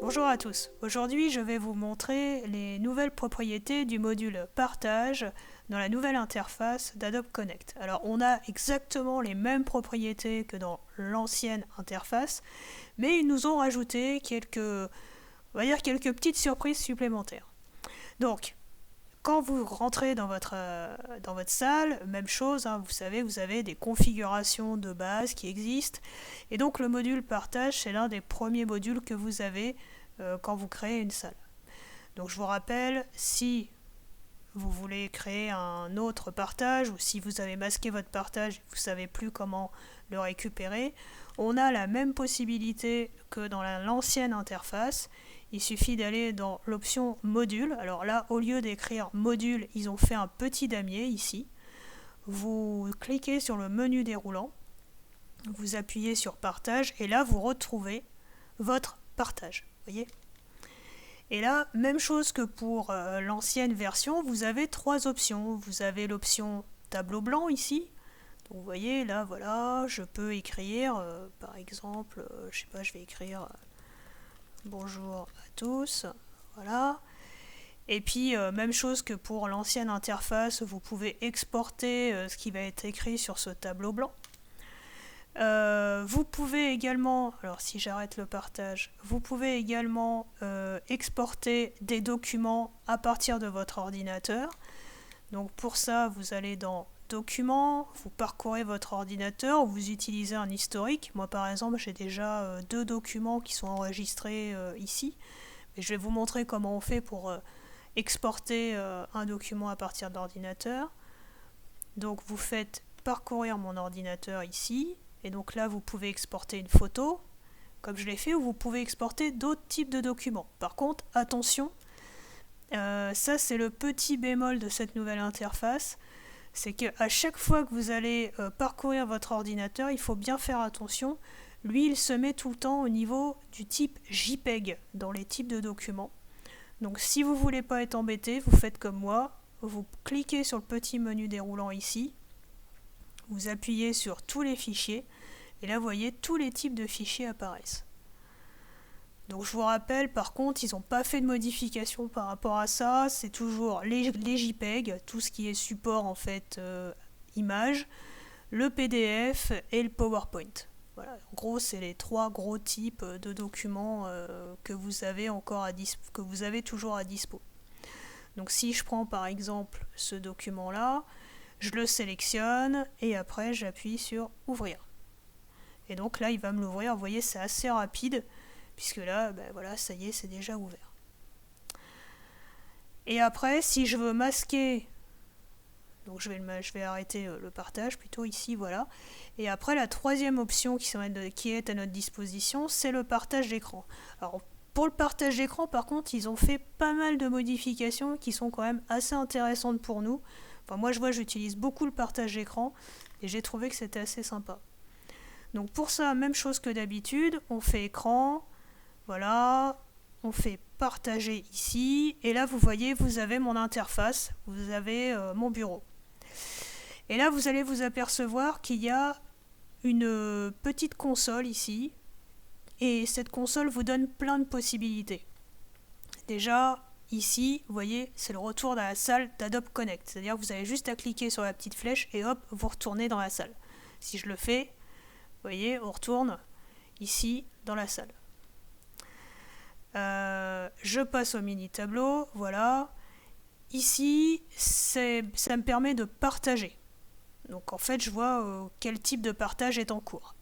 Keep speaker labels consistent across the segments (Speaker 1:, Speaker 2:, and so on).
Speaker 1: Bonjour à tous. Aujourd'hui, je vais vous montrer les nouvelles propriétés du module partage dans la nouvelle interface d'Adobe Connect. Alors, on a exactement les mêmes propriétés que dans l'ancienne interface, mais ils nous ont rajouté quelques petites surprises supplémentaires. Donc, quand vous rentrez dans votre salle, même chose, hein, vous savez, vous avez des configurations de base qui existent. Et donc le module partage, c'est l'un des premiers modules que vous avez quand vous créez une salle. Donc je vous rappelle, si vous voulez créer un autre partage, ou si vous avez masqué votre partage et vous ne savez plus comment le récupérer, on a la même possibilité que dans l'ancienne interface. Il suffit d'aller dans l'option module. Alors là, au lieu d'écrire module, ils ont fait un petit damier ici. Vous cliquez sur le menu déroulant, vous appuyez sur partage et là vous retrouvez votre partage. Voyez ? Et là, même chose que pour l'ancienne version, vous avez trois options. Vous avez l'option tableau blanc ici. Donc vous voyez là, voilà, je peux écrire, par exemple, je sais pas, je vais écrire bonjour à tous, voilà. Et puis, même chose que pour l'ancienne interface, vous pouvez exporter ce qui va être écrit sur ce tableau blanc. Vous pouvez également, alors si j'arrête le partage, vous pouvez également exporter des documents à partir de votre ordinateur. Donc pour ça, vous allez dans Documents, vous parcourez votre ordinateur, vous utilisez un historique. Moi par exemple, j'ai déjà deux documents qui sont enregistrés ici. Mais je vais vous montrer comment on fait pour exporter un document à partir de l'ordinateur. Donc vous faites parcourir mon ordinateur ici. Et donc là, vous pouvez exporter une photo, comme je l'ai fait, ou vous pouvez exporter d'autres types de documents. Par contre, attention, ça c'est le petit bémol de cette nouvelle interface, c'est qu'à chaque fois que vous allez parcourir votre ordinateur, il faut bien faire attention. Lui, il se met tout le temps au niveau du type JPEG dans les types de documents. Donc si vous ne voulez pas être embêté, vous faites comme moi, vous cliquez sur le petit menu déroulant ici, vous appuyez sur tous les fichiers, et là vous voyez tous les types de fichiers apparaissent. Donc je vous rappelle, par contre, ils n'ont pas fait de modification par rapport à ça, c'est toujours les JPEG, tout ce qui est support en fait image, le PDF et le PowerPoint. Voilà, en gros, c'est les trois gros types de documents que vous avez que vous avez toujours à dispo. Donc si je prends par exemple ce document-là, je le sélectionne et après j'appuie sur ouvrir. Et donc là, il va me l'ouvrir. Vous voyez, c'est assez rapide puisque là, ben voilà, ça y est, c'est déjà ouvert. Et après, si je veux masquer, donc je vais arrêter le partage plutôt ici, voilà. Et après, la troisième option qui est à notre disposition, c'est le partage d'écran. Alors, pour le partage d'écran, par contre, ils ont fait pas mal de modifications qui sont quand même assez intéressantes pour nous. Enfin, moi, j'utilise beaucoup le partage d'écran et j'ai trouvé que c'était assez sympa. Donc pour ça, même chose que d'habitude, on fait écran, voilà, on fait partager ici, et là vous voyez, vous avez mon interface, vous avez mon bureau. Et là vous allez vous apercevoir qu'il y a une petite console ici, et cette console vous donne plein de possibilités. Déjà, ici, vous voyez, c'est le retour dans la salle d'Adobe Connect, c'est-à-dire que vous avez juste à cliquer sur la petite flèche et hop, vous retournez dans la salle. Si je le fais, vous voyez, on retourne ici dans la salle. Je passe au mini tableau, voilà. Ici, ça me permet de partager. Donc en fait, je vois quel type de partage est en cours.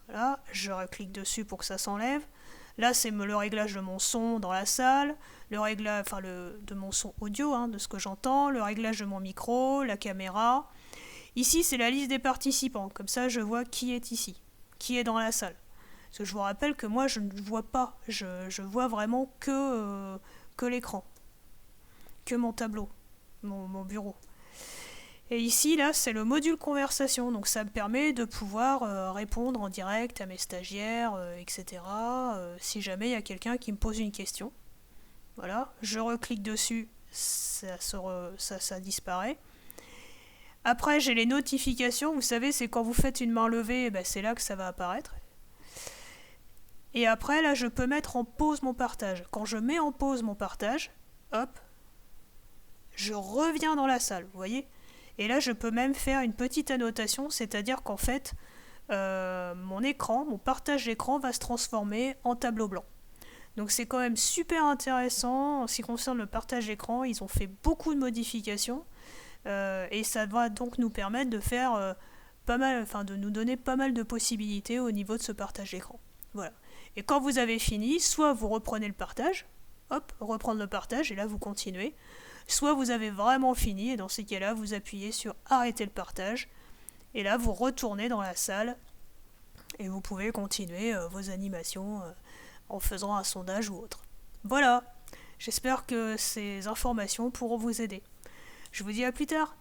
Speaker 1: Voilà, je reclique dessus pour que ça s'enlève. Là, c'est le réglage de mon son dans la salle, le réglage, de mon son audio, hein, de ce que j'entends, le réglage de mon micro, la caméra. Ici, c'est la liste des participants. Comme ça, je vois qui est ici, qui est dans la salle. Parce que je vous rappelle que moi, je ne vois pas. Je vois vraiment que l'écran, que mon tableau, mon bureau. Et ici, là, c'est le module conversation. Donc, ça me permet de pouvoir répondre en direct à mes stagiaires, etc. Si jamais il y a quelqu'un qui me pose une question. Voilà, je reclique dessus, ça disparaît. Après, j'ai les notifications. Vous savez, c'est quand vous faites une main levée, c'est là que ça va apparaître. Et après, là, je peux mettre en pause mon partage. Quand je mets en pause mon partage, hop, je reviens dans la salle, vous voyez? Et là, je peux même faire une petite annotation, c'est-à-dire qu'en fait, mon écran, mon partage d'écran va se transformer en tableau blanc. Donc c'est quand même super intéressant en ce qui concerne le partage d'écran. Ils ont fait beaucoup de modifications et ça va donc nous permettre de faire pas mal, enfin de nous donner pas mal de possibilités au niveau de ce partage d'écran. Voilà. Et quand vous avez fini, soit vous reprenez le partage, hop, reprendre le partage et là vous continuez. Soit vous avez vraiment fini et dans ces cas-là, vous appuyez sur arrêter le partage et là vous retournez dans la salle et vous pouvez continuer vos animations en faisant un sondage ou autre. Voilà, j'espère que ces informations pourront vous aider. Je vous dis à plus tard.